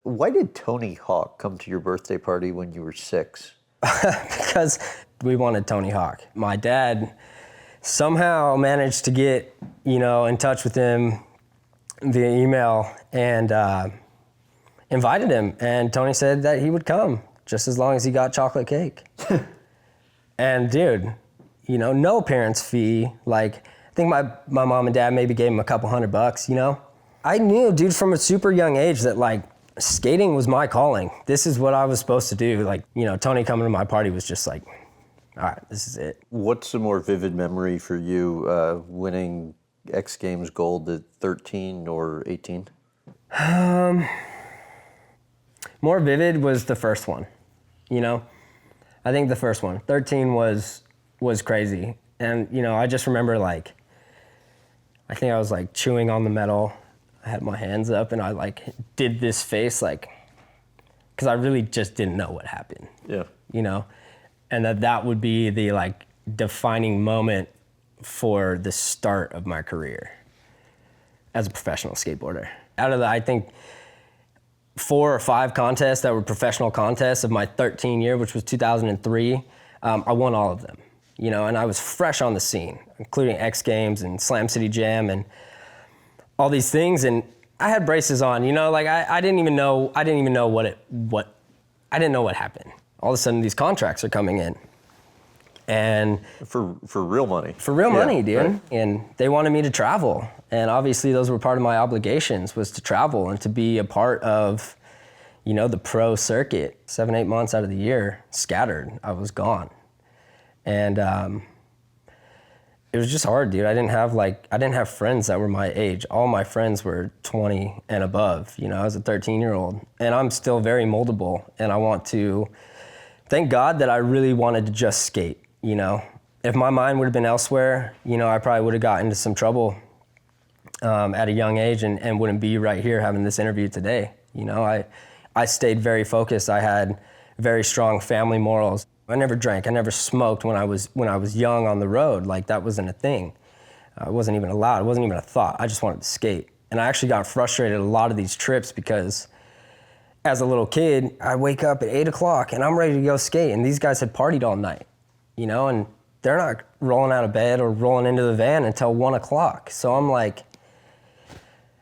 Why did Tony Hawk come to your birthday party when you were 6? Because we wanted Tony Hawk. My dad somehow managed to get, in touch with him via email and invited him. And Tony said that he would come just as long as he got chocolate cake. And dude, no parents' fee. Like, I think my mom and dad maybe gave him a couple $100, I knew, dude, from a super young age that like skating was my calling. This is what I was supposed to do. Like, Tony coming to my party was just like, all right, this is it. What's a more vivid memory for you, winning X Games gold at 13 or 18? More vivid was the first one, I think the first one. 13 was crazy. And, I just remember like, I think I was like chewing on the medal. I had my hands up and I like did this face like, cause I really just didn't know what happened. Yeah. And that would be the like defining moment for the start of my career as a professional skateboarder. Out of the, I think, 4 or 5 contests that were professional contests of my 13 year, which was 2003, I won all of them, and I was fresh on the scene, including X Games and Slam City Jam and all these things. And I had braces on, like I didn't even know what happened. All of a sudden these contracts are coming in. And for real money. For real money, dude. Right. And they wanted me to travel. And obviously those were part of my obligations, was to travel and to be a part of, the pro circuit. 7-8 months out of the year, scattered, I was gone. And it was just hard, dude. I didn't have friends that were my age. All my friends were 20 and above. I was a 13-year-old. And I'm still very moldable. And I want to thank God that I really wanted to just skate. If my mind would have been elsewhere, I probably would have gotten into some trouble at a young age and wouldn't be right here having this interview today. I stayed very focused. I had very strong family morals. I never drank. I never smoked when I was young on the road. Like, that wasn't a thing. It wasn't even allowed. It wasn't even a thought. I just wanted to skate. And I actually got frustrated a lot of these trips because as a little kid, I wake up at 8 o'clock and I'm ready to go skate. And these guys had partied all night, and they're not rolling out of bed or rolling into the van until 1 o'clock. So I'm like,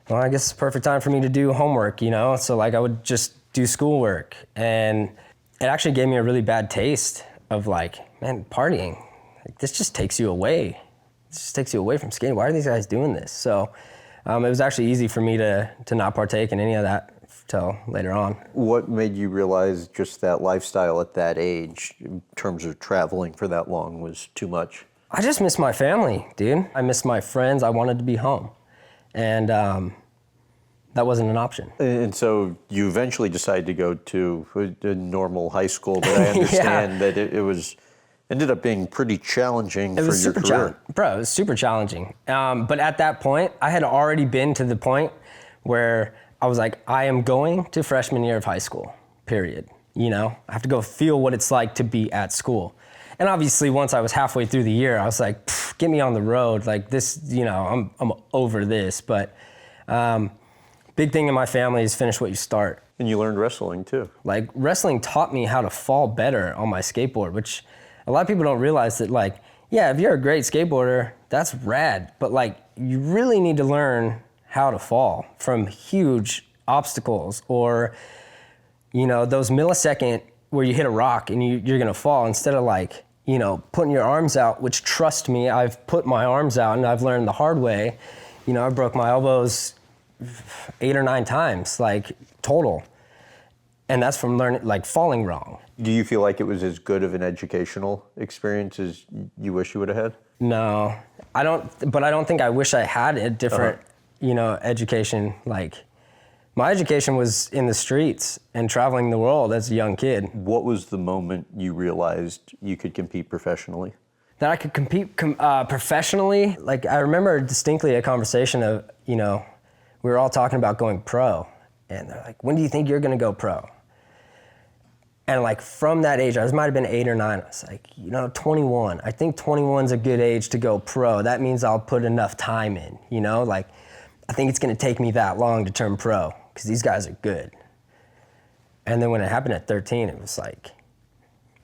well, I guess it's the perfect time for me to do homework, So like I would just do schoolwork. And it actually gave me a really bad taste of like, man, partying, like, this just takes you away. This just takes you away from skating. Why are these guys doing this? So it was actually easy for me to not partake in any of that till later on. What made you realize just that lifestyle at that age, in terms of traveling for that long, was too much? I just miss my family, dude. I miss my friends. I wanted to be home. And that wasn't an option. And so you eventually decided to go to a normal high school, but I understand that it was ended up being pretty challenging for your career. Bro, it was super challenging. But at that point, I had already been to the point where I was like, I am going to freshman year of high school, period. I have to go feel what it's like to be at school. And obviously, once I was halfway through the year, I was like, get me on the road. Like this, I'm over this. But big thing in my family is finish what you start. And you learned wrestling too. Like, wrestling taught me how to fall better on my skateboard, which a lot of people don't realize that, like, yeah, if you're a great skateboarder, that's rad. But like, you really need to learn how to fall from huge obstacles, or, those millisecond where you hit a rock and you're gonna fall, instead of like, putting your arms out, which, trust me, I've put my arms out and I've learned the hard way. I broke my elbows 8 or 9 times, like, total. And that's from learning, like, falling wrong. Do you feel like it was as good of an educational experience as you wish you would have had? No, I don't think I wish I had a different, education. Like, my education was in the streets and traveling the world as a young kid. What was the moment you realized you could compete professionally? That I could compete professionally? Like, I remember distinctly a conversation of, we were all talking about going pro. And they're like, when do you think you're gonna go pro? And like, from that age, I might have been 8 or 9, I was like, 21. I think 21's a good age to go pro. That means I'll put enough time in, like, I think it's gonna take me that long to turn pro, because these guys are good. And then when it happened at 13, it was like,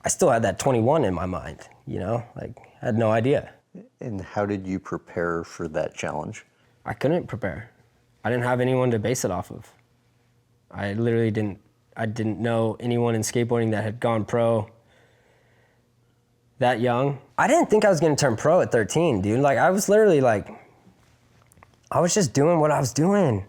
I still had that 21 in my mind, you know? Like, I had no idea. And how did you prepare for that challenge? I couldn't prepare. I didn't have anyone to base it off of. I literally didn't know anyone in skateboarding that had gone pro that young. I didn't think I was gonna turn pro at 13, dude. Like, I was literally like, I was just doing what I was doing.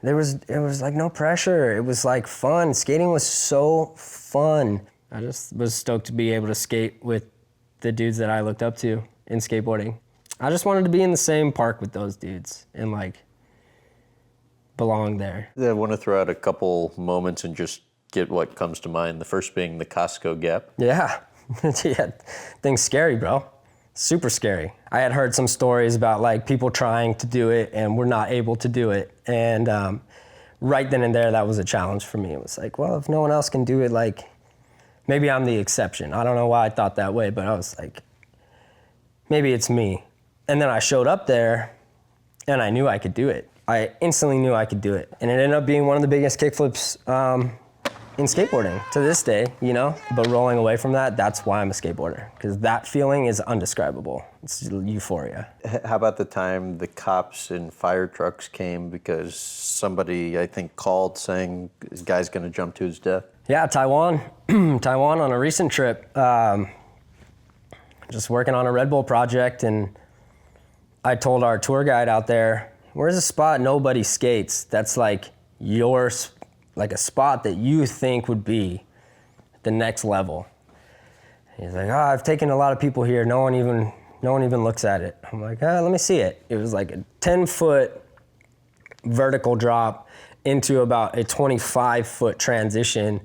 It was like no pressure. It was like fun. Skating was so fun. I just was stoked to be able to skate with the dudes that I looked up to in skateboarding. I just wanted to be in the same park with those dudes and like belong there. I want to throw out a couple moments and just get what comes to mind. The first being the Costco gap. Yeah, yeah, thing's scary, bro. Super scary. I had heard some stories about like people trying to do it and were not able to do it. And right then and there, that was a challenge for me. It was like, well, if no one else can do it, like maybe I'm the exception. I don't know why I thought that way, but I was like, maybe it's me. And then I showed up there and I knew I could do it. I instantly knew I could do it. And it ended up being one of the biggest kickflips in skateboarding to this day, you know? But rolling away from that, that's why I'm a skateboarder, because that feeling is undescribable. It's euphoria. How about the time the cops and fire trucks came because somebody, I think, called saying this guy's gonna jump to his death? Yeah, Taiwan. Taiwan on a recent trip. Just working on a Red Bull project, and I told our tour guide out there, where's a spot nobody skates that's like yours, like a spot that you think would be the next level? He's like, oh, I've taken a lot of people here. No one even looks at it. I'm like, let me see it. It was like a 10-foot vertical drop into about a 25-foot transition,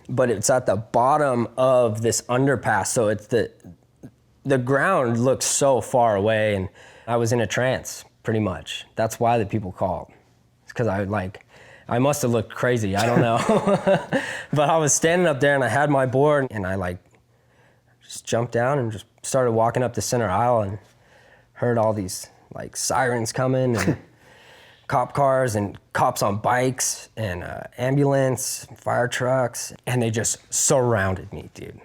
but it's at the bottom of this underpass. So it's the ground looks so far away, and I was in a trance pretty much. That's why the people called. It's because I must have looked crazy, I don't know. But I was standing up there and I had my board and I just jumped down and just started walking up the center aisle and heard all these sirens coming and cop cars and cops on bikes and ambulance, fire trucks, and they just surrounded me, dude.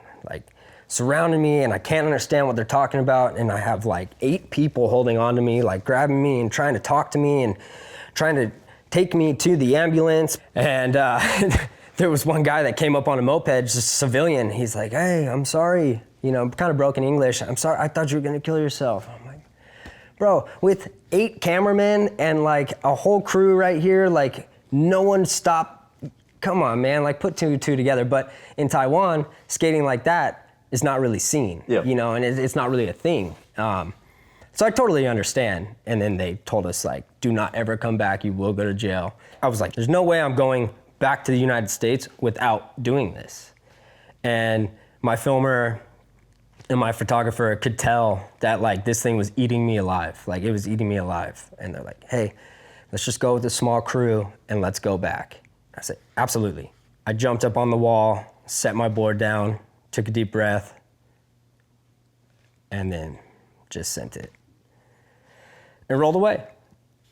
Surrounded me, and I can't understand what they're talking about, and I have 8 people holding on to me, grabbing me and trying to talk to me and trying to take me to the ambulance. And there was one guy that came up on a moped, just a civilian. He's like, hey, I'm sorry, kind of broken English. I'm sorry, I thought you were gonna kill yourself. I'm like, bro, with 8 cameramen and a whole crew right here, no one stopped. Come on, man, put 2 and 2 together. But in Taiwan, skating like that is not really seen, and it's not really a thing. So I totally understand. And then they told us do not ever come back, you will go to jail. I was like, there's no way I'm going back to the United States without doing this. And my filmer and my photographer could tell that this thing was eating me alive. It was eating me alive. And they're like, hey, let's just go with a small crew and let's go back. I said, absolutely. I jumped up on the wall, set my board down, took a deep breath, and then just sent it. It rolled away.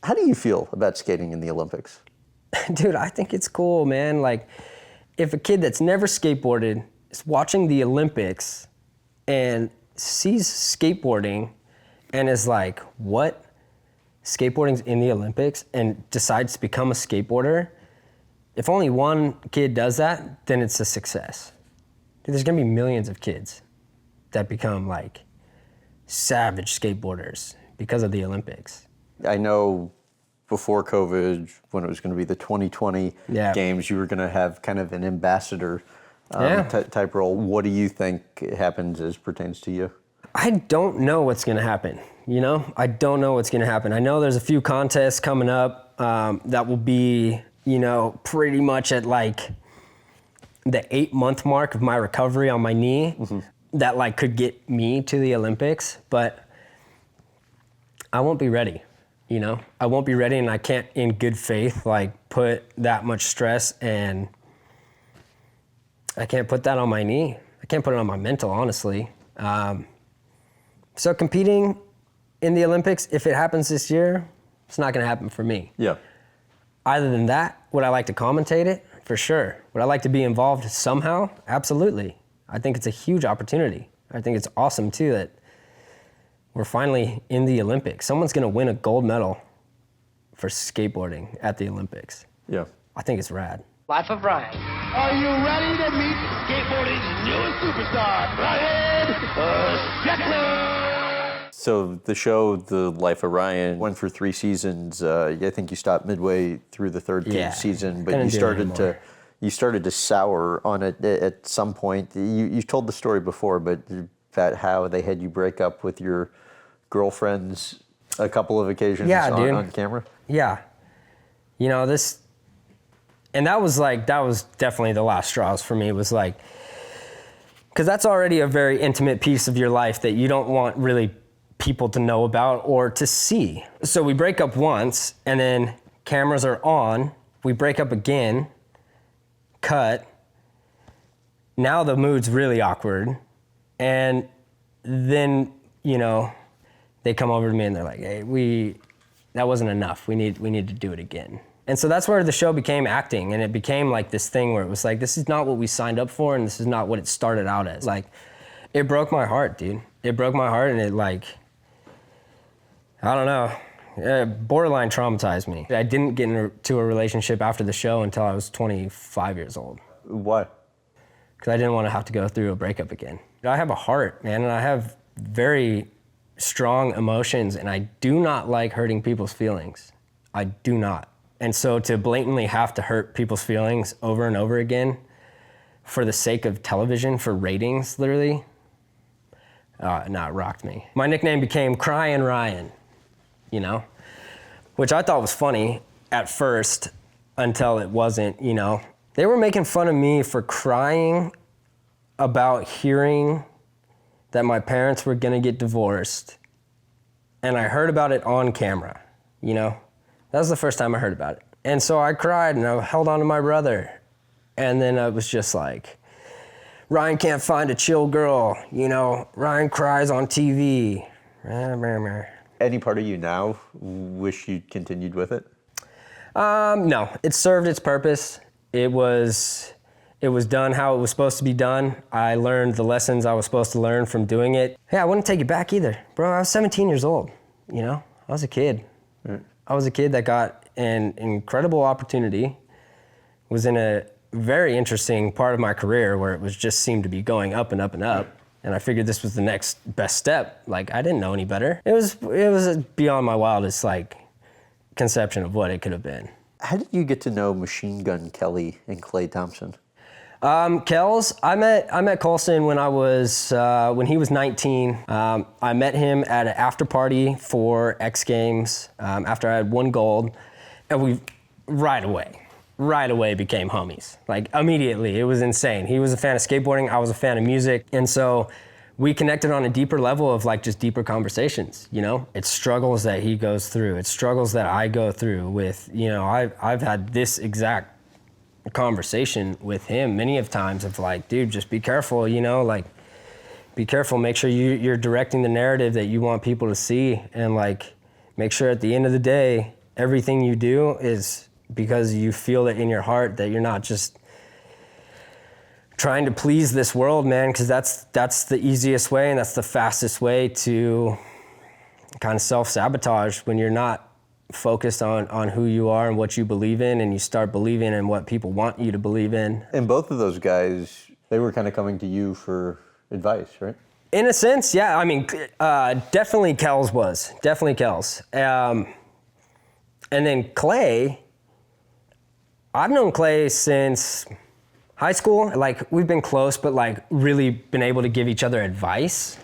How do you feel about skating in the Olympics? Dude, I think it's cool, man. If a kid that's never skateboarded is watching the Olympics and sees skateboarding and is like, what? Skateboarding's in the Olympics, and decides to become a skateboarder, if only one kid does that, then it's a success. Dude, there's gonna be millions of kids that become savage skateboarders because of the Olympics. I know before COVID, when it was going to be the 2020 games, you were going to have kind of an ambassador type role. What do you think happens as pertains to you? I don't know what's going to happen. I don't know what's going to happen. I know there's a few contests coming up that will be, pretty much at the 8-month mark of my recovery on my knee, that could get me to the Olympics, but I won't be ready, I won't be ready, and I can't in good faith put that much stress, and I can't put that on my knee. I can't put it on my mental, honestly. So competing in the Olympics, if it happens this year, it's not gonna happen for me. Yeah. Other than that, would I like to commentate it? for sure. Would I like to be involved somehow? Absolutely. I think it's a huge opportunity. I think it's awesome too that we're finally in the Olympics. Someone's gonna win a gold medal for skateboarding at the Olympics. Yeah. I think it's rad. Life of Ryan. Are you ready to meet skateboarding's newest superstar, Ryan Sheckler? So the show, The Life of Ryan, went for 3 seasons. I think you stopped midway through the third season, but you started to sour on it at some point. You've told the story before, but about how they had you break up with your girlfriends a couple of occasions on camera. Yeah. You know, and that was definitely the last straws for me, was like, because that's already a very intimate piece of your life that you don't want really people to know about or to see. So we break up once, and then cameras are on, we break up again, cut. Now the mood's really awkward. And then, you know, they come over to me and they're like, hey, that wasn't enough. We need to do it again. And so that's where the show became acting, and it became like this thing where it was like, this is not what we signed up for, and this is not what it started out as. Like, it broke my heart, dude. It broke my heart, and it, like, I don't know, borderline traumatized me. I didn't get into a relationship after the show until I was 25 years old. Why? Because I didn't want to have to go through a breakup again. I have a heart, man, and I have very strong emotions, and I do not like hurting people's feelings. I do not. And so to blatantly have to hurt people's feelings over and over again for the sake of television, for ratings, literally, it rocked me. My nickname became Crying Ryan, you know, which I thought was funny at first until it wasn't, you know. They were making fun of me for crying about hearing that my parents were gonna get divorced, and I heard about it on camera, you know. That was the first time I heard about it. And so I cried and I held on to my brother. And then I was just like, Ryan can't find a chill girl, you know, Ryan cries on TV. Any part of you now wish you'd continued with it? No, it served its purpose. It was done how it was supposed to be done. I learned the lessons I was supposed to learn from doing it. Yeah, I wouldn't take it back either. Bro, I was 17 years old, you know? I was a kid. Right. I was a kid that got an incredible opportunity, was in a very interesting part of my career where it was just seemed to be going up and up and up. And I figured this was the next best step. Like, I didn't know any better. It was beyond my wildest, like, conception of what it could have been. How did you get to know Machine Gun Kelly and Klay Thompson? Kells, I met Colson when he was 19. I met him at an after party for X Games after I had won gold, and we right away became homies. Like, immediately, it was insane. He was a fan of skateboarding, I was a fan of music, and so we connected on a deeper level of like just deeper conversations, you know? It's struggles that he goes through, it's struggles that I go through with, you know, I've had this exact conversation with him many of times of like, dude, just be careful, you know, like, be careful, make sure you're directing the narrative that you want people to see, and like, make sure at the end of the day, everything you do is because you feel it in your heart, that you're not just trying to please this world, man, because that's the easiest way and that's the fastest way to kind of self-sabotage when you're not focused on who you are and what you believe in, and you start believing in what people want you to believe in. And both of those guys, they were kind of coming to you for advice, right? In a sense, yeah. I mean, definitely Kells was. Definitely Kells. And then Klay, I've known Klay since high school. Like, we've been close, but like really been able to give each other advice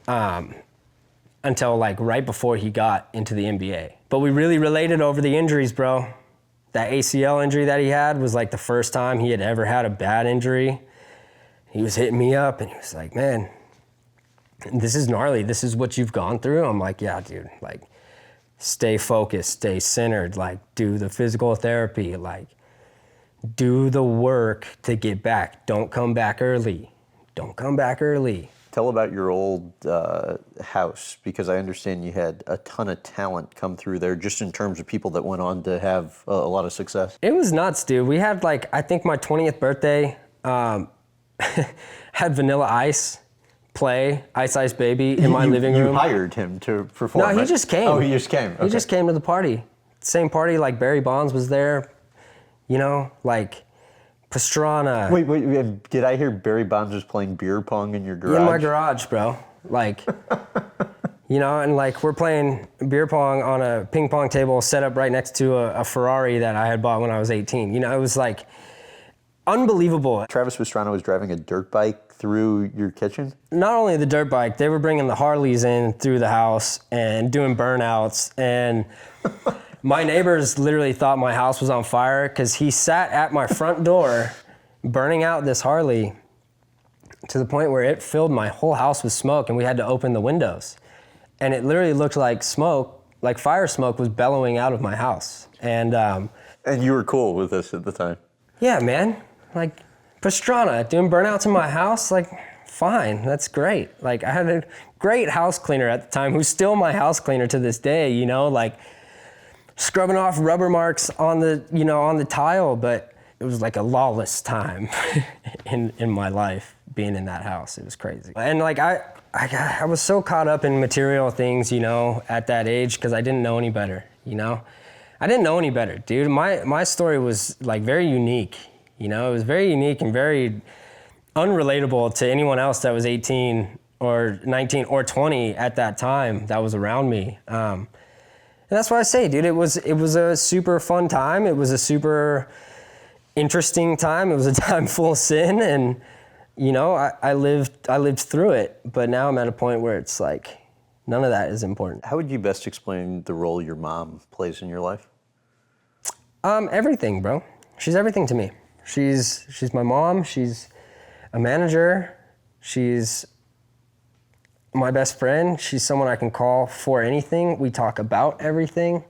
until like right before he got into the NBA. But we really related over the injuries, bro. That ACL injury that he had was like the first time he had ever had a bad injury. He was hitting me up and he was like, man, this is gnarly. This is what you've gone through. I'm like, yeah, dude, like, stay focused, stay centered, like, do the physical therapy, like, do the work to get back. Don't come back early. Don't come back early. Tell about your old house, because I understand you had a ton of talent come through there, just in terms of people that went on to have a lot of success. It was nuts, dude. We had like, I think my 20th birthday, had Vanilla Ice play Ice Ice Baby in my living room. You hired him to perform, No, he right? just came. Oh, he just came. Okay. He just came to the party. Same party, like Barry Bonds was there, you know, like Pastrana. Wait, did I hear Barry Bonds was playing beer pong in your garage? In my garage, bro. Like, you know, and like we're playing beer pong on a ping pong table set up right next to a Ferrari that I had bought when I was 18. You know, it was like unbelievable. Travis Pastrana was driving a dirt bike through your kitchen? Not only the dirt bike, they were bringing the Harleys in through the house and doing burnouts. And my neighbors literally thought my house was on fire because he sat at my front door burning out this Harley to the point where it filled my whole house with smoke and we had to open the windows. And it literally looked like smoke, like fire smoke was bellowing out of my house. And you were cool with this at the time? Yeah, man. Like, Pastrana doing burnouts in my house, like, fine, that's great. Like, I had a great house cleaner at the time who's still my house cleaner to this day, you know, like scrubbing off rubber marks on the, you know, on the tile, but it was like a lawless time in my life being in that house. It was crazy. And like, I was so caught up in material things, you know, at that age because I didn't know any better, you know? I didn't know any better, dude. My story was like very unique. You know, it was very unique and very unrelatable to anyone else that was 18 or 19 or 20 at that time that was around me. And that's why I say, dude, it was a super fun time. It was a super interesting time. It was a time full of sin, and you know, I lived through it. But now I'm at a point where it's like none of that is important. How would you best explain the role your mom plays in your life? Everything, bro. She's everything to me. She's my mom, she's a manager, she's my best friend, she's someone I can call for anything. We talk about everything.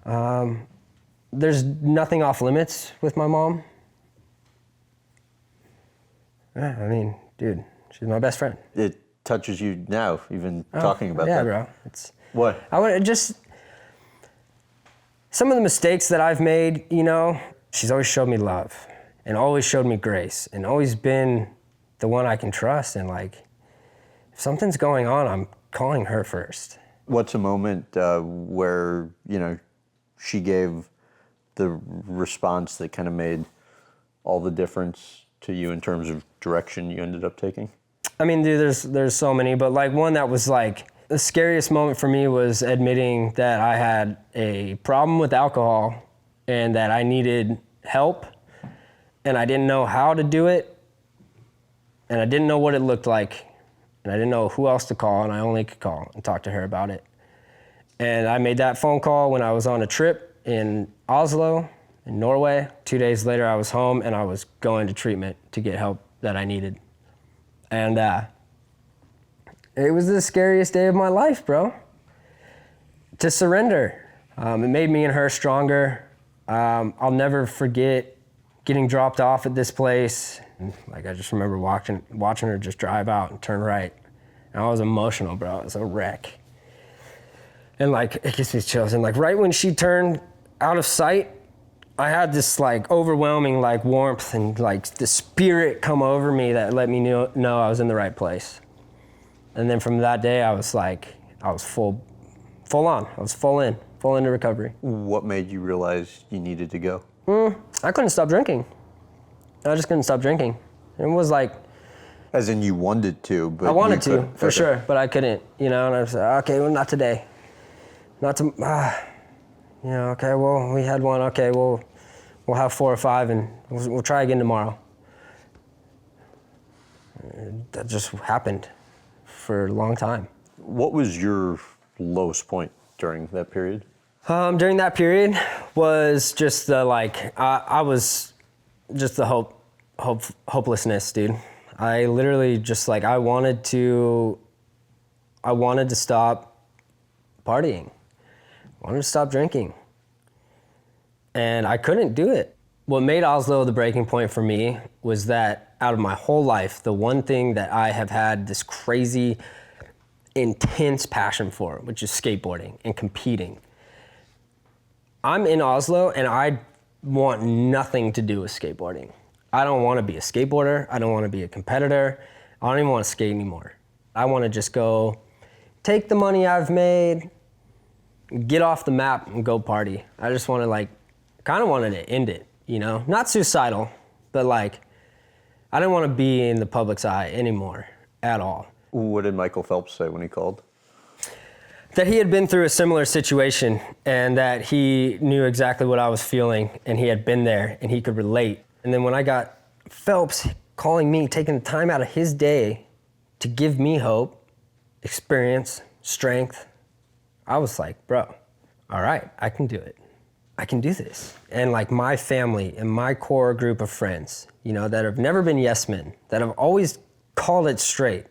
There's nothing off limits with my mom. Yeah, I mean, dude, she's my best friend. It touches you now, even talking about that. Yeah, bro. It's what? I would just some of the mistakes that I've made, you know, she's always showed me love and always showed me grace and always been the one I can trust. And like, if something's going on, I'm calling her first. What's a moment where, you know, she gave the response that kind of made all the difference to you in terms of direction you ended up taking? I mean, dude, there's so many, but like one that was like, the scariest moment for me was admitting that I had a problem with alcohol and that I needed help, and I didn't know how to do it, and I didn't know what it looked like, and I didn't know who else to call, and I only could call and talk to her about it. And I made that phone call when I was on a trip in Oslo, in Norway. 2 days later, I was home, and I was going to treatment to get help that I needed. And it was the scariest day of my life, bro. To surrender. It made me and her stronger. I'll never forget getting dropped off at this place. Like, I just remember watching her just drive out and turn right. And I was emotional, bro. It was a wreck. And like, it gives me chills. And like, right when she turned out of sight, I had this like overwhelming like warmth and like the spirit come over me that let me know I was in the right place. And then from that day, I was full on. I was full into recovery. What made you realize you needed to go? I couldn't stop drinking. I just couldn't stop drinking. It was like... As in you wanted to, but I wanted to, for okay. sure, but I couldn't, you know, and I was like, okay, well, not today. You know, okay, well, we had one, okay, we'll have 4 or 5 and we'll try again tomorrow. That just happened for a long time. What was your lowest point during that period? During that period was just the like, I was just the hopelessness, dude. I literally just like, I wanted to stop partying. I wanted to stop drinking. And I couldn't do it. What made Oslo the breaking point for me was that out of my whole life, the one thing that I have had this crazy, intense passion for, which is skateboarding and competing. I'm in Oslo and I want nothing to do with skateboarding. I don't want to be a skateboarder. I don't want to be a competitor. I don't even want to skate anymore. I want to just go take the money I've made, get off the map and go party. I just want to kind of wanted to end it, you know? Not suicidal, but I didn't want to be in the public's eye anymore at all. What did Michael Phelps say when he called? That he had been through a similar situation and that he knew exactly what I was feeling and he had been there and he could relate. And then when I got Phelps calling me, taking the time out of his day to give me hope, experience, strength, I was like, bro, all right, I can do it. I can do this. And my family and my core group of friends, you know, that have never been yes men, that have always called it straight.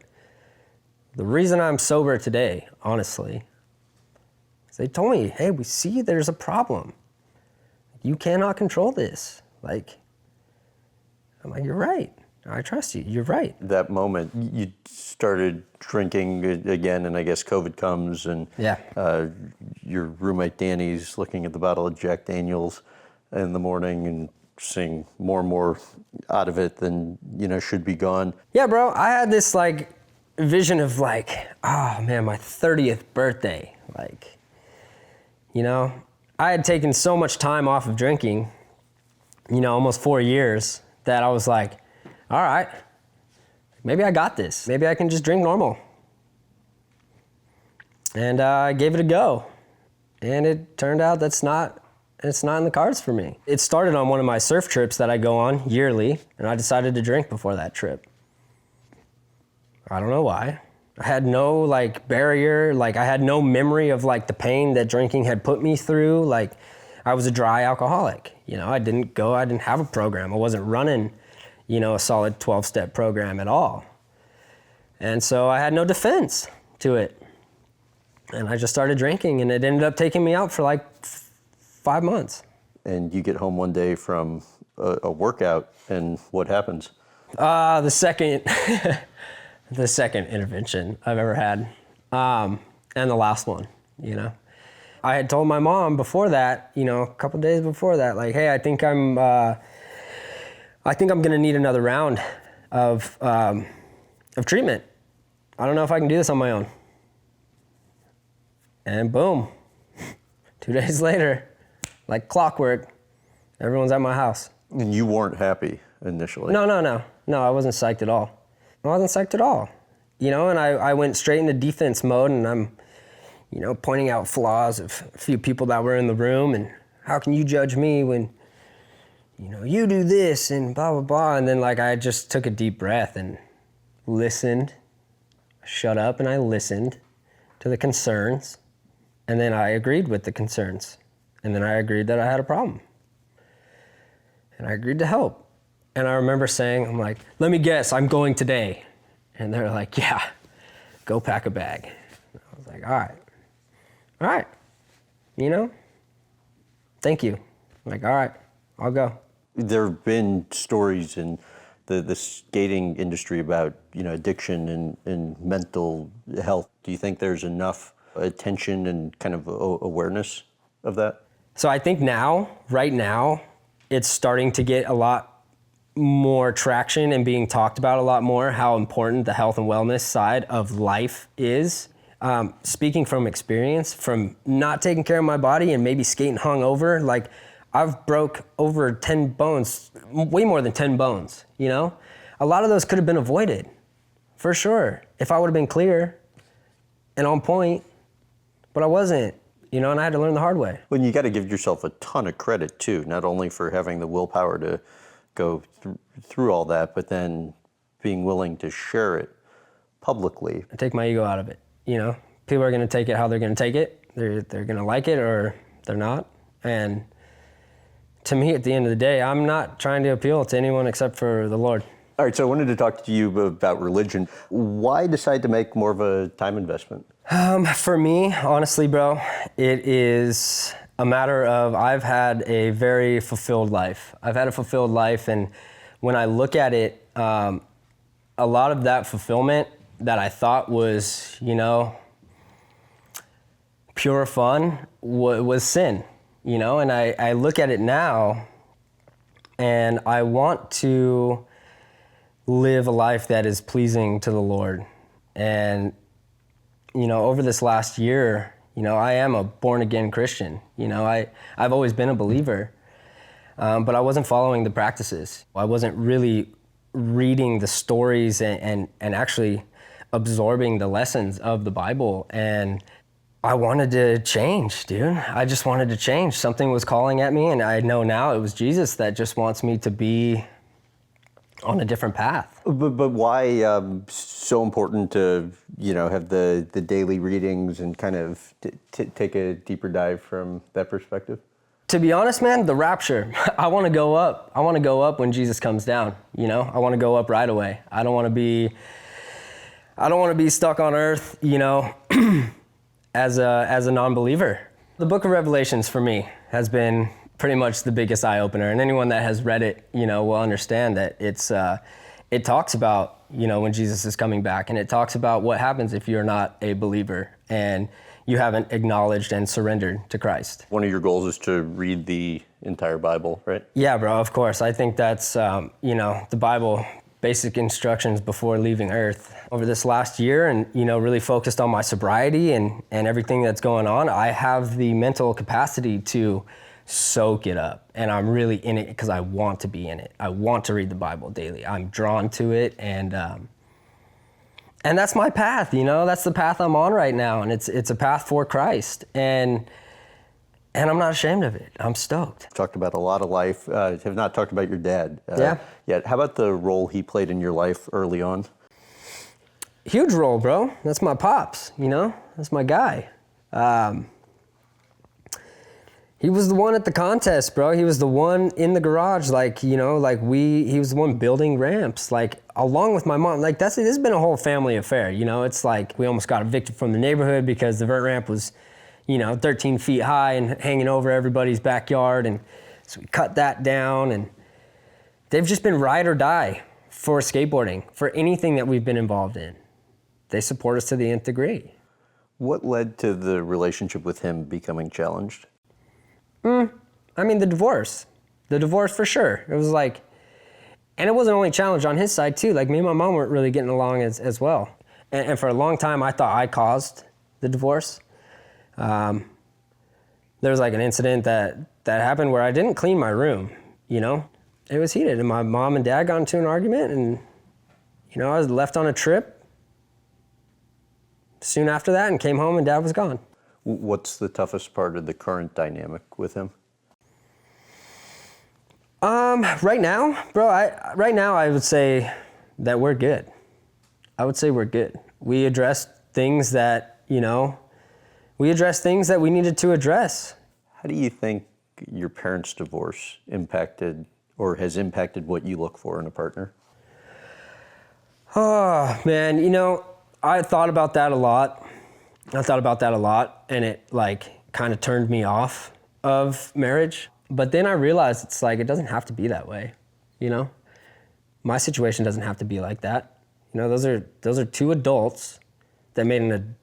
The reason I'm sober today, honestly, is they told me, hey, we see there's a problem. You cannot control this. I'm like, you're right. I trust you. You're right. That moment, you started drinking again, and I guess COVID comes, and your roommate Danny's looking at the bottle of Jack Daniels in the morning and seeing more and more out of it than, should be gone. Yeah, bro. I had this vision of oh man, my 30th birthday. I had taken so much time off of drinking, almost 4 years, that I was like, all right, maybe I got this. Maybe I can just drink normal. And I gave it a go. And it turned out it's not in the cards for me. It started on one of my surf trips that I go on yearly, and I decided to drink before that trip. I don't know why. I had no barrier, I had no memory of the pain that drinking had put me through. I was a dry alcoholic. I didn't have a program. I wasn't running, a solid 12-step program at all. And so I had no defense to it. And I just started drinking, and it ended up taking me out for 5 months. And you get home one day from a workout, and what happens? The second the second intervention I've ever had, and the last one, I had told my mom before that, a couple days before that, hey, I think I'm gonna need another round of treatment. I don't know if I can do this on my own. And boom, 2 days later, like clockwork, everyone's at my house. And you weren't happy initially? No, I wasn't psyched at all. And I went straight into defense mode, and I'm, pointing out flaws of a few people that were in the room, and how can you judge me when, you do this and blah, blah, blah. And then I just took a deep breath and listened, shut up, and I listened to the concerns. And then I agreed with the concerns. And then I agreed that I had a problem. And I agreed to help. And I remember saying, I'm like, let me guess, I'm going today. And they're like, yeah, go pack a bag. And I was like, all right, thank you. I'm like, all right, I'll go. There have been stories in the skating industry about, addiction and mental health. Do you think there's enough attention and kind of awareness of that? So I think right now, it's starting to get a lot more traction and being talked about a lot more, how important the health and wellness side of life is. Speaking from experience, from not taking care of my body and maybe skating hungover, I've broke over 10 bones, way more than 10 bones, A lot of those could have been avoided, for sure, if I would have been clear and on point, but I wasn't, and I had to learn the hard way. Well, you got to give yourself a ton of credit too, not only for having the willpower to go through all that, but then being willing to share it publicly. I take my ego out of it, People are going to take it how they're going to take it. They're going to like it or they're not. And to me, at the end of the day, I'm not trying to appeal to anyone except for the Lord. All right, so I wanted to talk to you about religion. Why decide to make more of a time investment? For me, honestly, bro, it is a matter of I've had a very fulfilled life. I've had a fulfilled life, and when I look at it, a lot of that fulfillment that I thought was, pure fun was sin, and I look at it now, and I want to live a life that is pleasing to the Lord. And over this last year, I am a born-again Christian. I've always been a believer, but I wasn't following the practices. I wasn't really reading the stories and actually absorbing the lessons of the Bible. And I wanted to change, dude. I just wanted to change. Something was calling at me, and I know now it was Jesus that just wants me to be on a different path. But why so important to have the daily readings and kind of take a deeper dive from that perspective? To be honest, man, the rapture. I want to go up. I want to go up when Jesus comes down. I want to go up right away. I don't want to be stuck on earth, as a non-believer. The book of Revelations for me has been pretty much the biggest eye-opener, and anyone that has read it, will understand that it talks about, when Jesus is coming back, and it talks about what happens if you're not a believer and you haven't acknowledged and surrendered to Christ. One of your goals is to read the entire Bible, right? Yeah, bro, of course. I think that's, the Bible, basic instructions before leaving Earth. Over this last year and, really focused on my sobriety and everything that's going on, I have the mental capacity to soak it up. And I'm really in it because I want to be in it. I want to read the Bible daily. I'm drawn to it, and that's my path, that's the path I'm on right now. And it's a path for Christ. And I'm not ashamed of it. I'm stoked. Talked about a lot of life. Have not talked about your dad yet. How about the role he played in your life early on? Huge role, bro. That's my pops, That's my guy. He was the one at the contest, bro. He was the one in the garage, he was the one building ramps, along with my mom. This has been a whole family affair, It's we almost got evicted from the neighborhood because the vert ramp was 13 feet high and hanging over everybody's backyard. And so we cut that down, and they've just been ride or die for skateboarding, for anything that we've been involved in. They support us to the nth degree. What led to the relationship with him becoming challenged? The divorce. The divorce for sure. It was and it wasn't only challenged on his side too. Me and my mom weren't really getting along as well. And for a long time, I thought I caused the divorce. There was an incident that happened where I didn't clean my room, It was heated, and my mom and dad got into an argument, and, I was left on a trip soon after that and came home, and dad was gone. What's the toughest part of the current dynamic with him? Right now, bro, I would say that we're good. I would say we're good. We addressed things that, we needed to address. How do you think your parents' divorce impacted or has impacted what you look for in a partner? Oh, man, I thought about that a lot. And it kind of turned me off of marriage. But then I realized it's it doesn't have to be that way, My situation doesn't have to be like that. Those are two adults that made an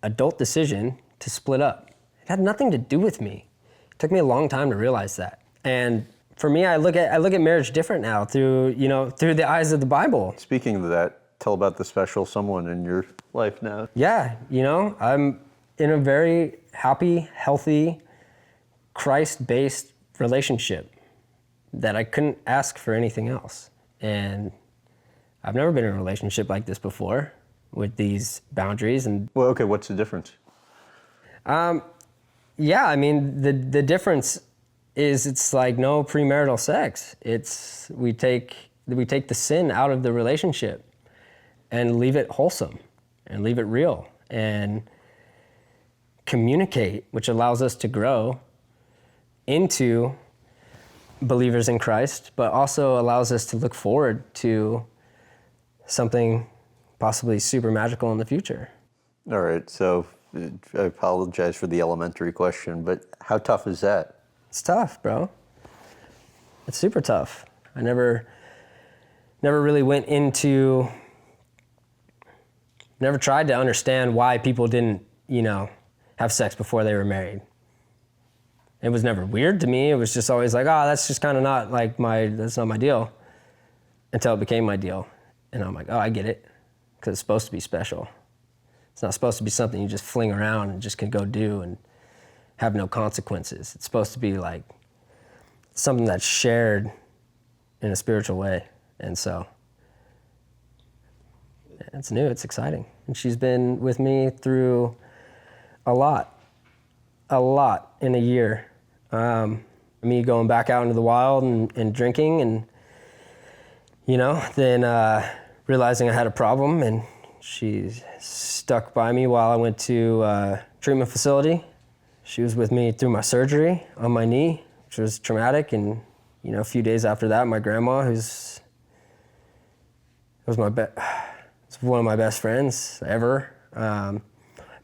adult decision to split up. It had nothing to do with me. It took me a long time to realize that. And for me, I look at marriage different now through the eyes of the Bible. Speaking of that, tell about the special someone in your life now. Yeah, I'm in a very happy, healthy, Christ-based relationship that I couldn't ask for anything else. And I've never been in a relationship like this before with these boundaries. And well, okay, what's the difference? The difference is it's no premarital sex. It's we take the sin out of the relationship and leave it wholesome and leave it real and communicate, which allows us to grow into believers in Christ, but also allows us to look forward to something possibly super magical in the future. All right, so I apologize for the elementary question, but how tough is that? It's tough, bro. It's super tough. I never really went into, never tried to understand why people didn't, have sex before they were married. It was never weird to me. It was just always like, that's just kind of not like that's not my deal. Until it became my deal. And I'm like, I get it. Because it's supposed to be special. It's not supposed to be something you just fling around and just can go do and have no consequences. It's supposed to be like something that's shared in a spiritual way. And so it's new, it's exciting. And she's been with me through a lot in a year. Me going back out into the wild and drinking and, then realizing I had a problem, and she stuck by me while I went to a treatment facility. She was with me through my surgery on my knee, which was traumatic. And, a few days after that, my grandma, was one of my best friends ever,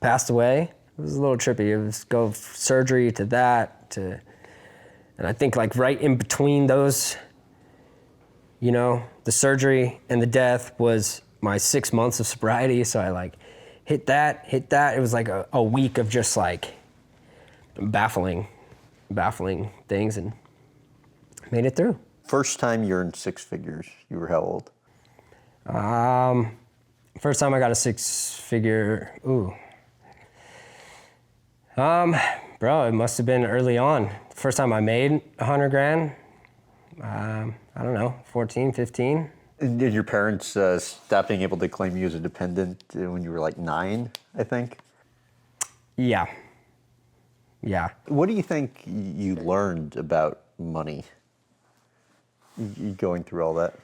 passed away. It was a little trippy. It was go surgery to that and I think like right in between those, the surgery and the death was my 6 months of sobriety. So I like hit that. It was like a week of just like baffling things, and made it through. First time you earned six figures, you were how old? First time I got a six-figure, bro, it must have been early on. First time I made $100,000, I don't know, 14, 15. Did your parents stop being able to claim you as a dependent when you were like 9, I think? Yeah. What do you think you learned about money going through all that?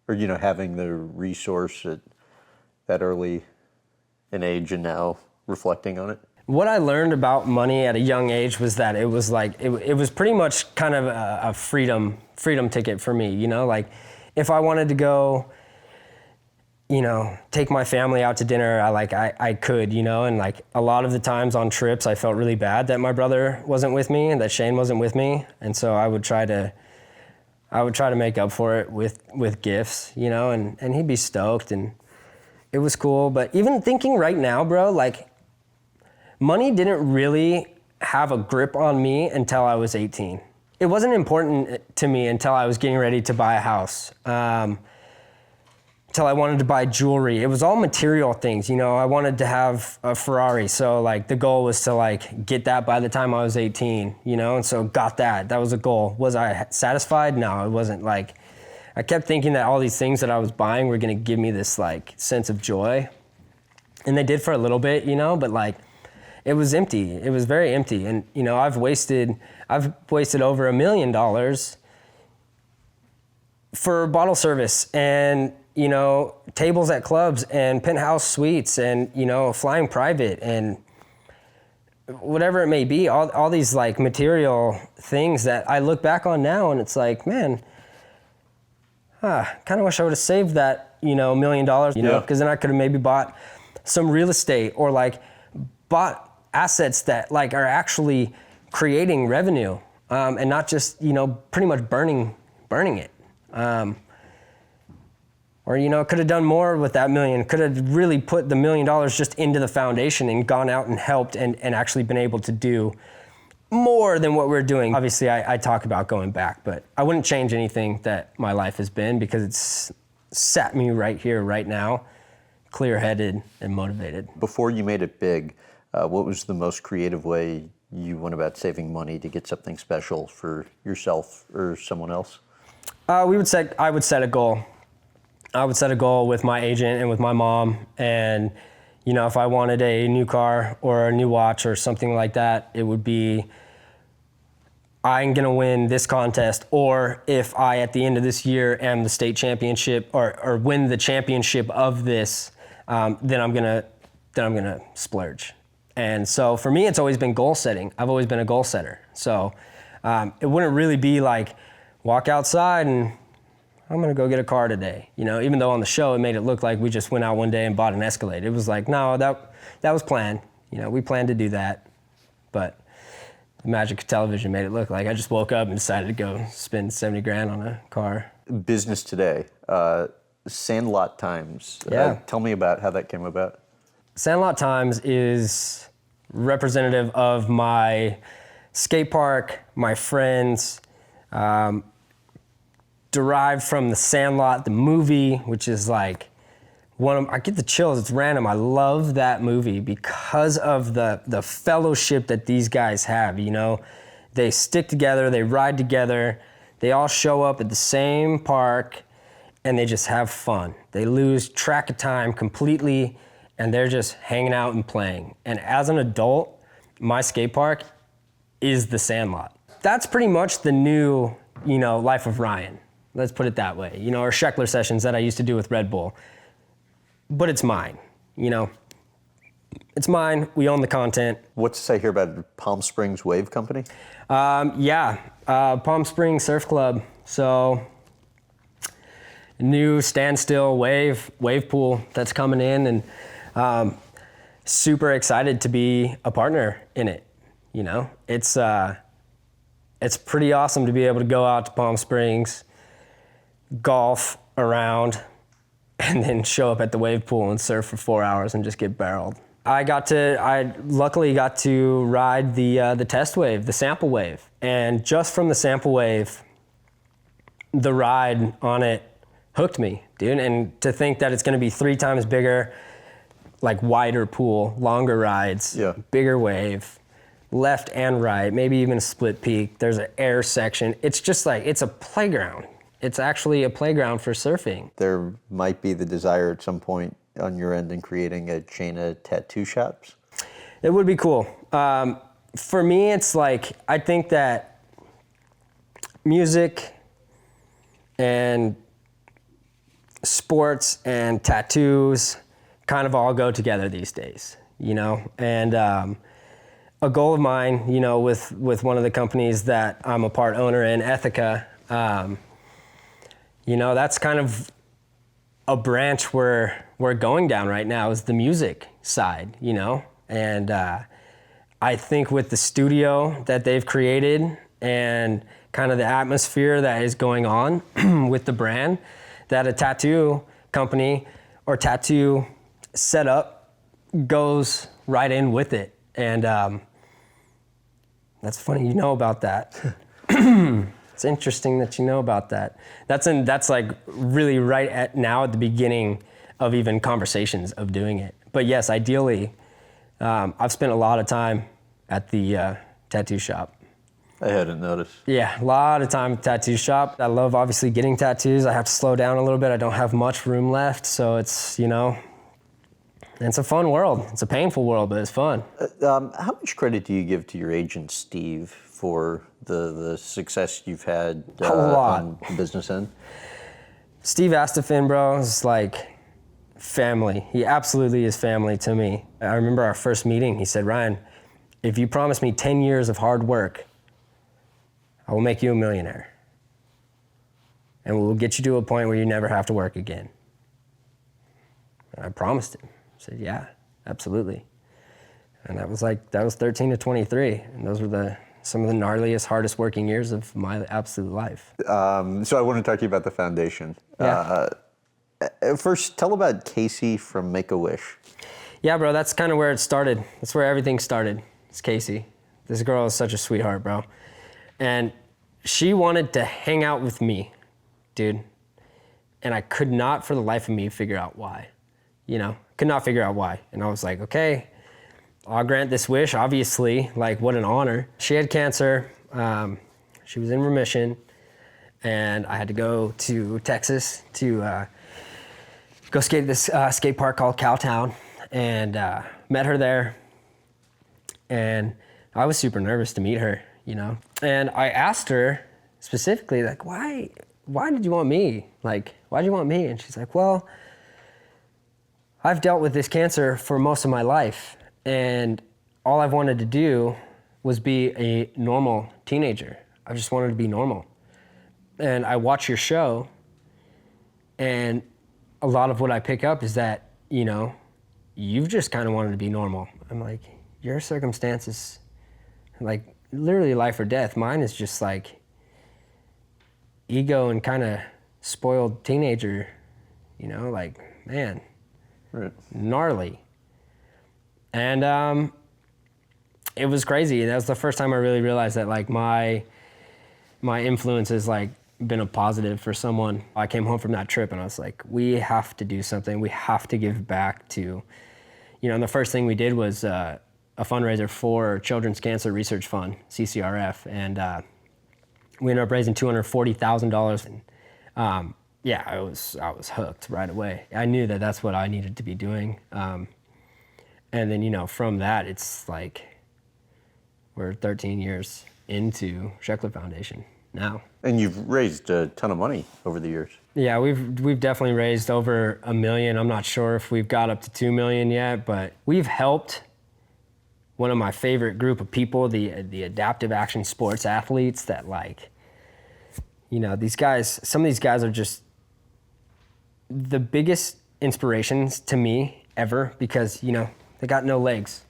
Or, having the resource at that early an age and now reflecting on it? What I learned about money at a young age was that it was like, it was pretty much kind of a freedom ticket for me, like if I wanted to go, take my family out to dinner, I could, and like a lot of the times on trips, I felt really bad that my brother wasn't with me and that Shane wasn't with me. And so I would try to make up for it with gifts, and he'd be stoked, and it was cool. But even thinking right now, bro, like money didn't really have a grip on me until I was 18. It wasn't important to me until I was getting ready to buy a house, until I wanted to buy jewelry. It was all material things, I wanted to have a Ferrari. So like the goal was to like get that by the time I was 18, and so got that. That was a goal. Was I satisfied? No, it wasn't. Like I kept thinking that all these things that I was buying were gonna give me this like sense of joy. And they did for a little bit, but like it was empty. It was very empty. And I've wasted over $1 million for bottle service and tables at clubs and penthouse suites and, flying private and whatever it may be, all these like material things that I look back on now and it's like, man, kind of wish I would have saved that, $1 million, because then I could have maybe bought some real estate or like bought assets that like are actually creating revenue, and not just, pretty much burning it. Or, could have done more with that million, could have really put the $1 million just into the foundation and gone out and helped and actually been able to do more than what we're doing. Obviously, I talk about going back, but I wouldn't change anything that my life has been because it's sat me right here, right now, clear-headed and motivated. Before you made it big, what was the most creative way you went about saving money to get something special for yourself or someone else? I would set a goal. I would set a goal with my agent and with my mom. And, if I wanted a new car or a new watch or something like that, it would be, I'm gonna win this contest. Or if I, at the end of this year, am the state championship or win the championship of this, then I'm gonna splurge. And so for me, it's always been goal setting. I've always been a goal setter. So It wouldn't really be like, walk outside and I'm gonna go get a car today. You know, even though on the show it made it look like we just went out one day and bought an Escalade. It was like, no, that was planned. You know, we planned to do that, but the magic of television made it look like I just woke up and decided to go spend 70 grand on a car. Business today, Sandlot Times. Yeah. Tell me about how that came about. Sandlot Times is representative of my skate park, my friends, derived from the Sandlot, the movie, which is like I get the chills, it's random. I love that movie because of the fellowship that these guys have, you know? They stick together, they ride together, they all show up at the same park and they just have fun. They lose track of time completely and they're just hanging out and playing. And as an adult, my skate park is the Sandlot. That's pretty much the new, you know, life of Ryan. Let's put it that way. You know, or Sheckler sessions that I used to do with Red Bull. But it's mine, you know. It's mine, we own the content. What's to say here about Palm Springs Wave Company? Palm Springs Surf Club. So, new standstill wave pool that's coming in and super excited to be a partner in it, you know. It's pretty awesome to be able to go out to Palm Springs, golf around, and then show up at the wave pool and surf for 4 hours and just get barreled. I luckily got to ride the test wave, the sample wave. And just from the sample wave, the ride on it hooked me, dude. And to think that it's gonna be 3 times bigger, like wider pool, longer rides, bigger wave, left and right, maybe even a split peak. There's an air section. It's just like, it's a playground. It's actually a playground for surfing. There might be the desire at some point on your end in creating a chain of tattoo shops. It would be cool. For me, it's like, I think that music and sports and tattoos kind of all go together these days, you know? And a goal of mine, you know, with one of the companies that I'm a part owner in, Ethica, you know, that's kind of a branch we're going down right now is the music side, you know? And I think with the studio that they've created and kind of the atmosphere that is going on with the brand, that a tattoo company or tattoo setup goes right in with it. And that's funny you know about that. It's interesting that you know about that. That's like really right at now at the beginning of even conversations of doing it. But yes, ideally, I've spent a lot of time at the tattoo shop. I hadn't noticed. Yeah, a lot of time at the tattoo shop. I love obviously getting tattoos. I have to slow down a little bit. I don't have much room left, so it's, you know, it's a fun world. It's a painful world, but it's fun. How much credit do you give to your agent, Steve, for the success you've had a lot on the business end? Steve Astafin, bro, is like family. He absolutely is family to me. I remember our first meeting, he said, Ryan, if you promise me 10 years of hard work, I will make you a millionaire. And we'll get you to a point where you never have to work again. And I promised him. I said, yeah, absolutely. And that was 13 to 23. And those were some of the gnarliest, hardest working years of my absolute life. So I want to talk to you about the foundation. Yeah. First, tell about Casey from Make-A-Wish. Yeah, bro, that's kind of where it started. That's where everything started. It's Casey. This girl is such a sweetheart, bro. And she wanted to hang out with me, dude. And I could not for the life of me figure out why. You know, could not figure out why. And I was like, okay, I'll grant this wish, obviously, like what an honor. She had cancer, she was in remission, and I had to go to Texas to go skate at this skate park called Cowtown, and met her there. And I was super nervous to meet her, you know? And I asked her specifically, like, why did you want me? Like, why did you want me? And she's like, well, I've dealt with this cancer for most of my life, and all I've wanted to do was be a normal teenager. I just wanted to be normal. And I watch your show, and a lot of what I pick up is that, you know, you've just kind of wanted to be normal. I'm like, your circumstances, like literally life or death. Mine is just like ego and kind of spoiled teenager, you know, like, man, right. Gnarly. And it was crazy. That was the first time I really realized that like my influence has like been a positive for someone. I came home from that trip and I was like, we have to do something. We have to give back to, you know, and the first thing we did was a fundraiser for Children's Cancer Research Fund, CCRF, and we ended up raising $240,000. And yeah, I was hooked right away. I knew that that's what I needed to be doing. And then, you know, from that, it's like we're 13 years into Sheckler Foundation now. And you've raised a ton of money over the years. Yeah, we've definitely raised over $1 million. I'm not sure if we've got up to $2 million yet, but we've helped one of my favorite group of people, the adaptive action sports athletes that, like, you know, these guys, some of these guys are just the biggest inspirations to me ever because, you know, they got no legs.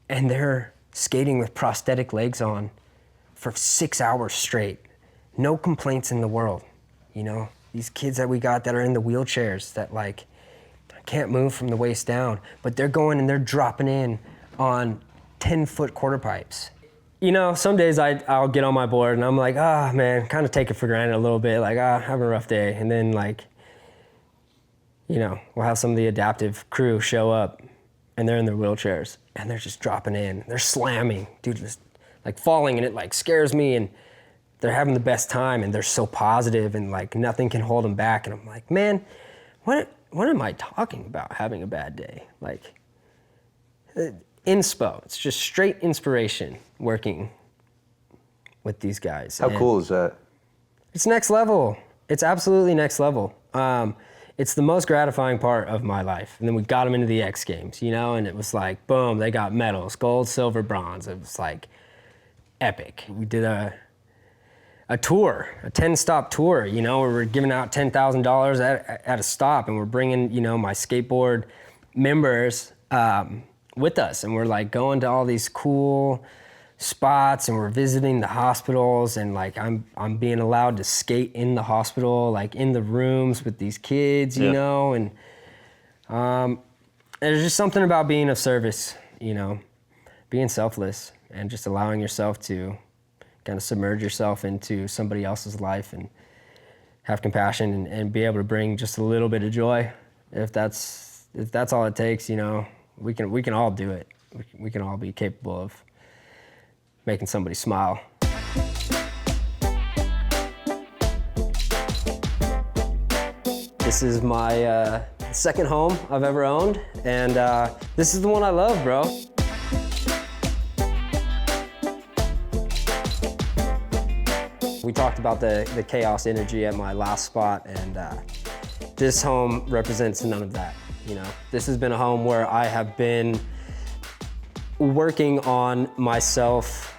And they're skating with prosthetic legs on for 6 hours straight. No complaints in the world, you know? These kids that we got that are in the wheelchairs that, like, can't move from the waist down, but they're going and they're dropping in on 10-foot quarter pipes. You know, some days I'll get on my board and I'm like, man, kind of take it for granted a little bit, like, having a rough day. And then, like, you know, we'll have some of the adaptive crew show up and they're in their wheelchairs and they're just dropping in. They're slamming, dude, just like falling, and it like scares me, and they're having the best time and they're so positive and like nothing can hold them back. And I'm like, man, what am I talking about having a bad day? Like, inspo, it's just straight inspiration working with these guys. How cool is that? It's next level. It's absolutely next level. It's the most gratifying part of my life. And then we got them into the X Games, you know, and it was like, boom, they got medals, gold, silver, bronze. It was like epic. We did a tour, a 10-stop tour, you know, where we're giving out $10,000 at a stop, and we're bringing, you know, my skateboard members with us, and we're like going to all these cool spots, and we're visiting the hospitals, and like I'm being allowed to skate in the hospital, like in the rooms with these kids, you know, and there's just something about being of service, you know, being selfless and just allowing yourself to kind of submerge yourself into somebody else's life and have compassion and be able to bring just a little bit of joy. If that's all it takes, you know, we can all do it. We can all be capable of making somebody smile. This is my second home I've ever owned, and this is the one I love, bro. We talked about the chaos energy at my last spot, and this home represents none of that, you know. This has been a home where I have been working on myself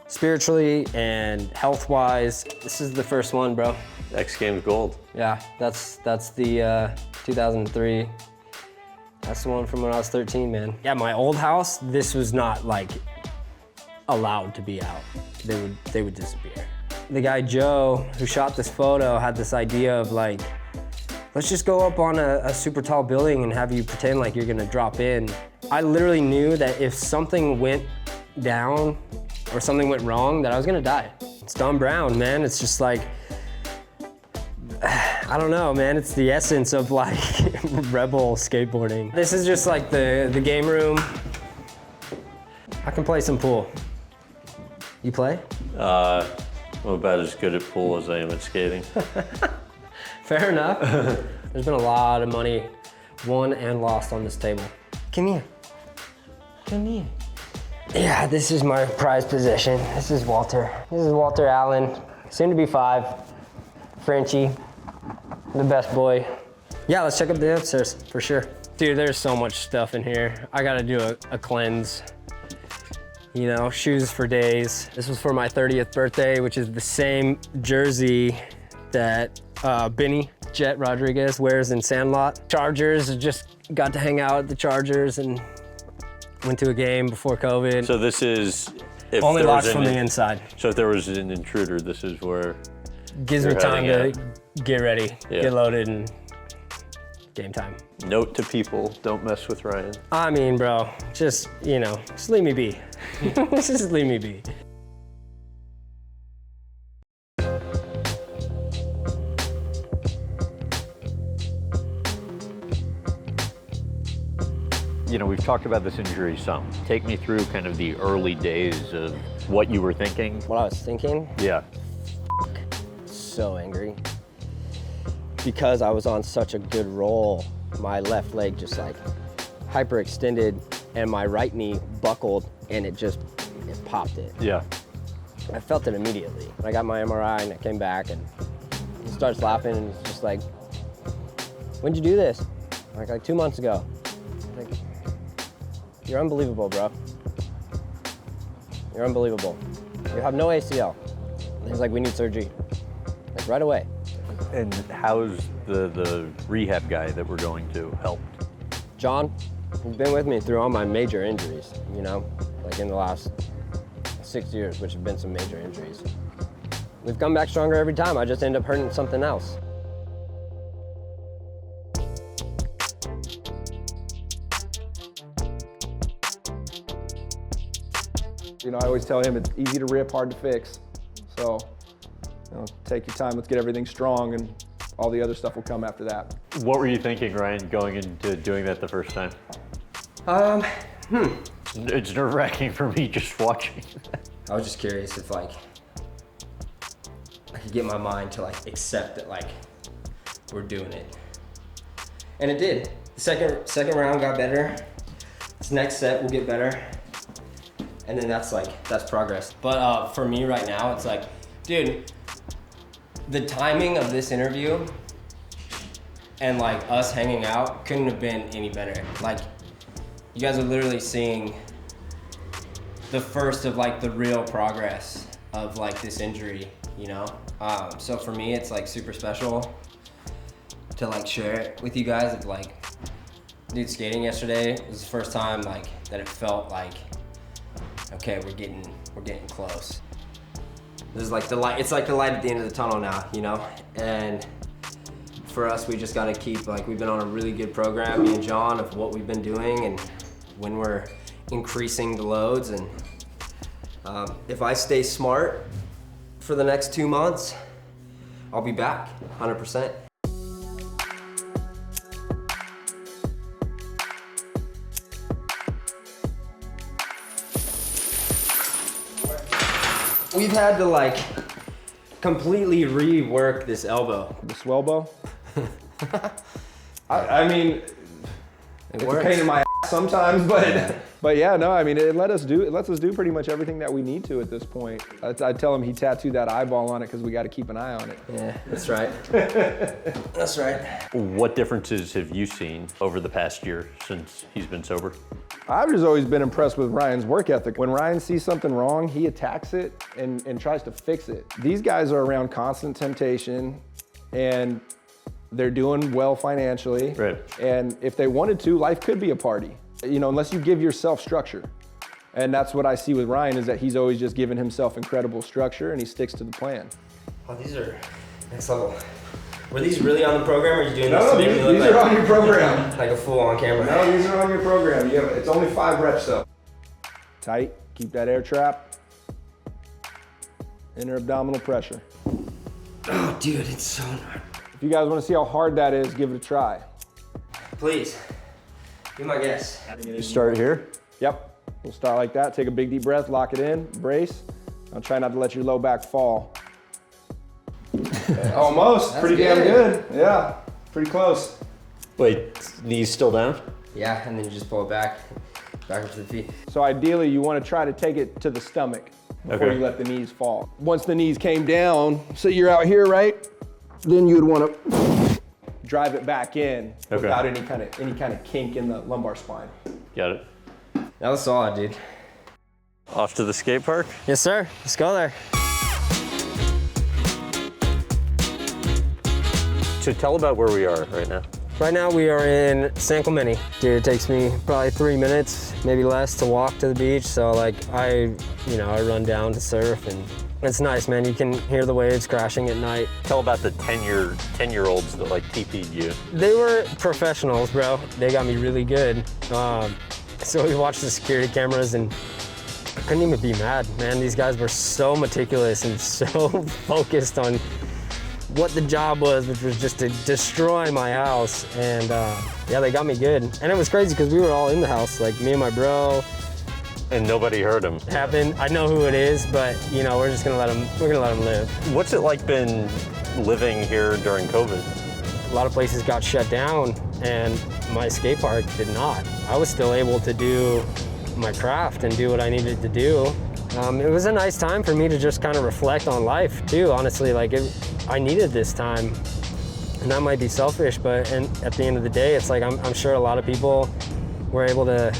spiritually and health-wise. This is the first one, bro. X Games gold. Yeah, that's the 2003. That's the one from when I was 13, man. Yeah, my old house, this was not like allowed to be out. They would disappear. The guy Joe who shot this photo had this idea of like, let's just go up on a super tall building and have you pretend like you're gonna drop in. I literally knew that if something went down or something went wrong, that I was gonna die. It's Don Brown, man. It's just like, I don't know, man. It's the essence of like rebel skateboarding. This is just like the game room. I can play some pool. You play? I'm about as good at pool as I am at skating. Fair enough. There's been a lot of money won and lost on this table. Come here. Come here. Yeah, this is my prized possession. This is Walter. This is Walter Allen, soon to be 5. Frenchie, the best boy. Yeah, let's check up the upstairs for sure. Dude, there's so much stuff in here. I gotta do a cleanse. you know, shoes for days. This was for my 30th birthday, which is the same jersey that Benny Jet Rodriguez wears in Sandlot. Chargers, just got to hang out at the Chargers and went to a game before COVID. So this is if only there was lots from the inside. So if there was an intruder, this is where gives me time to get ready, get loaded, and game time. Note to people, don't mess with Ryan. I mean, bro, just, you know, just leave me be. Just leave me be. You know, we've talked about this injury some. Take me through kind of the early days of what you were thinking. What I was thinking? Yeah. So angry. Because I was on such a good roll, my left leg just like hyperextended and my right knee buckled and it popped it. Yeah. I felt it immediately. I got my MRI and I came back and he starts laughing and he's just like, when'd you do this? I'm like 2 months ago. Like, you're unbelievable, bro. You're unbelievable. You have no ACL. And he's like, we need surgery. Like right away. And how's the rehab guy that we're going to help? John, he's been with me through all my major injuries, you know, like in the last 6 years, which have been some major injuries. We've come back stronger every time. I just end up hurting something else. You know, I always tell him it's easy to rip, hard to fix. So, you know, take your time, let's get everything strong, and all the other stuff will come after that. What were you thinking, Ryan, going into doing that the first time? It's nerve-wracking for me just watching. I was just curious if like I could get my mind to like accept that like we're doing it. And it did. The second round got better. This next set will get better. And then that's progress. But for me right now, it's like, dude, the timing of this interview and like us hanging out couldn't have been any better. Like, you guys are literally seeing the first of like the real progress of like this injury, you know? So for me, it's like super special to like share it with you guys. It's like, dude, skating yesterday was the first time like that it felt like, okay, we're getting close. There's like the light, it's like the light at the end of the tunnel now, you know? And for us, we just gotta keep, like, we've been on a really good program, me and John, of what we've been doing and when we're increasing the loads. And if I stay smart for the next 2 months, I'll be back 100%. We've had to like completely rework this elbow. The swellbow? I mean, it's a pain in my ass sometimes, but yeah, no, I mean, it lets us do pretty much everything that we need to at this point. I tell him he tattooed that eyeball on it because we got to keep an eye on it. Yeah, that's right. That's right. What differences have you seen over the past year since he's been sober? I've just always been impressed with Ryan's work ethic. When Ryan sees something wrong, he attacks it and tries to fix it. These guys are around constant temptation and they're doing well financially. Right. And if they wanted to, life could be a party, you know, unless you give yourself structure. And that's what I see with Ryan, is that he's always just given himself incredible structure and he sticks to the plan. Oh, these are next level. Were these really on the program, or are you doing No, this to make me look these are on your program. like a fool on camera? No, these are on your program. It's only 5 reps though. Tight, keep that air trap. Inner abdominal pressure. Oh, dude, it's so hard. If you guys want to see how hard that is, give it a try. Please, be my guest. You start here? Yep, we'll start like that. Take a big deep breath, lock it in, brace. Now try not to let your low back fall. Almost, pretty damn good. Yeah, pretty close. Wait, knees still down? Yeah, and then you just pull it back up to the feet. So ideally, you want to try to take it to the stomach before Okay. you let the knees fall. Once the knees came down, so you're out here, right? Then you'd want to drive it back in without any kind of kink in the lumbar spine. Got it. That was solid, dude. Off to the skate park? Yes, sir. Let's go there. So tell about where we are right now. Right now we are in San Clemente. Dude, it takes me probably 3 minutes, maybe less, to walk to the beach. So like I run down to surf, and it's nice, man. You can hear the waves crashing at night. Tell about the 10-year-olds that like TP'd you. They were professionals, bro. They got me really good. So we watched the security cameras, and I couldn't even be mad, man. These guys were so meticulous and so focused on what the job was, which was just to destroy my house. And yeah, they got me good. And it was crazy because we were all in the house, like me and my bro. And nobody heard him. Happened. I know who it is, but you know, we're gonna let him live. What's it like been living here during COVID? A lot of places got shut down, and my skate park did not. I was still able to do my craft and do what I needed to do. It was a nice time for me to just kind of reflect on life too, honestly. Like I needed this time, and that might be selfish, but at the end of the day, it's like I'm sure a lot of people were able to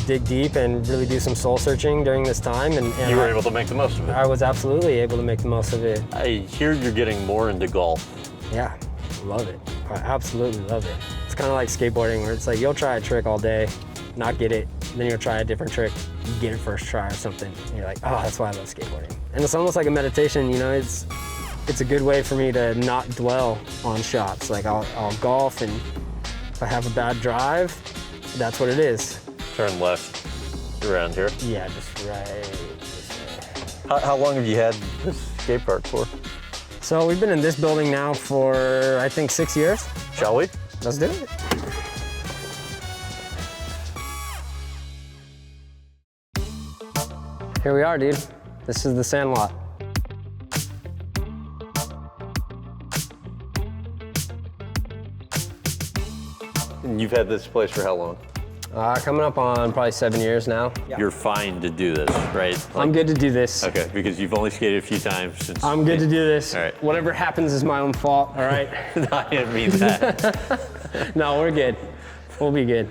dig deep and really do some soul searching during this time. And you were able to make the most of it. I was absolutely able to make the most of it. I hear you're getting more into golf. Yeah, love it. I absolutely love it. It's kind of like skateboarding, where it's like you'll try a trick all day, not get it, then you'll try a different trick, you get it first try or something, and you're like, oh, that's why I love skateboarding. And it's almost like a meditation, you know. It's a good way for me to not dwell on shots. Like I'll golf, and if I have a bad drive, that's what it is. Turn left around here. Yeah, just right this way. How long have you had this skate park for? So we've been in this building now for, I think, 6 years. Shall we? Let's do it. Here we are, dude. This is the Sandlot. And you've had this place for how long? Coming up on probably 7 years now. Yeah. You're fine to do this, right? Like, I'm good to do this. Okay, because you've only skated a few times since. I'm good to do this. All right. Whatever happens is my own fault, all right? No, I didn't mean that. No, we're good. We'll be good.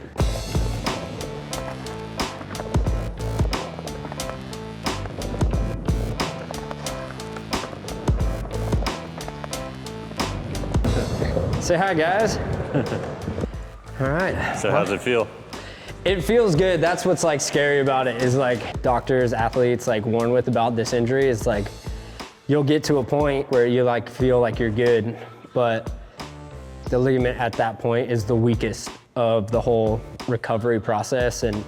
Say hi, guys. All right. So how's it feel? It feels good. That's what's like scary about it, is like doctors, athletes like warn with about this injury. It's like you'll get to a point where you like feel like you're good, but the ligament at that point is the weakest of the whole recovery process, and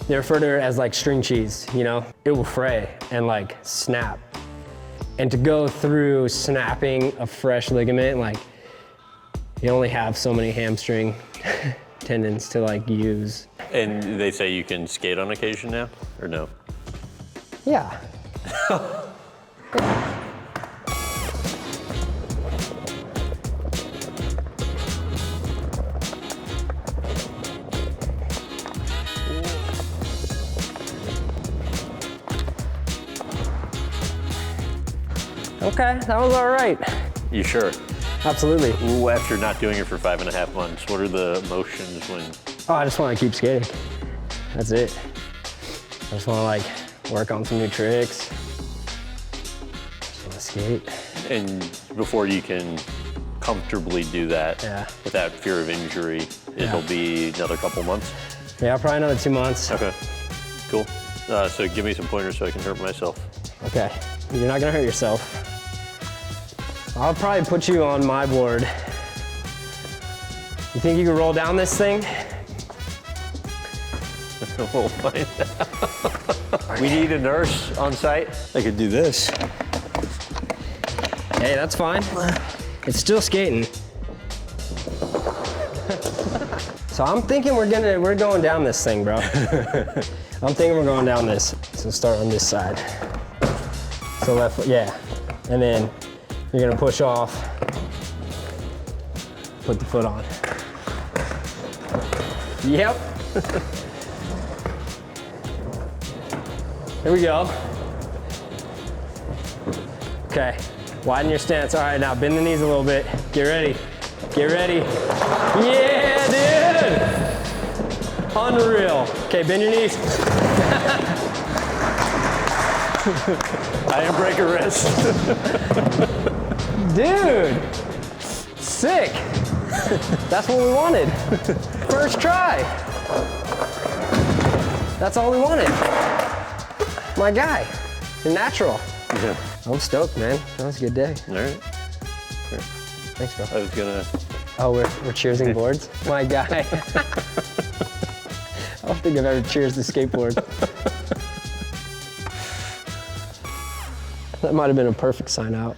they refer to it as like string cheese, you know? It will fray and like snap. And to go through snapping a fresh ligament, like you only have so many hamstring tendons to like use. And they say you can skate on occasion now, or no? Yeah. Okay, that was all right. You sure? Absolutely. Ooh, after not doing it for 5.5 months, what are the emotions when? Oh, I just want to keep skating. That's it. I just want to like work on some new tricks. Just want to skate. And before you can comfortably do that, Yeah. without fear of injury, it'll be another couple months? Yeah, probably another 2 months. Okay, cool. So give me some pointers so I can hurt myself. Okay, you're not gonna hurt yourself. I'll probably put you on my board. You think you can roll down this thing? We'll find out. We need a nurse on site. I could do this. Hey, that's fine. It's still skating. So I'm thinking we're going down this thing, bro. I'm thinking we're going down this. So start on this side. So left foot, yeah. And then you're gonna push off, put the foot on. Yep. Here we go. Okay, widen your stance. All right, now bend the knees a little bit. Get ready, get ready. Yeah, dude! Unreal. Okay, bend your knees. I didn't break a wrist. Dude, sick. That's what we wanted. First try. That's all we wanted. My guy, you're natural. Yeah. I'm stoked, man. That was a good day. All right. Thanks, bro. I was gonna. Oh, we're cheersing boards? My guy. I don't think I've ever cheersed a skateboard. That might have been a perfect sign out.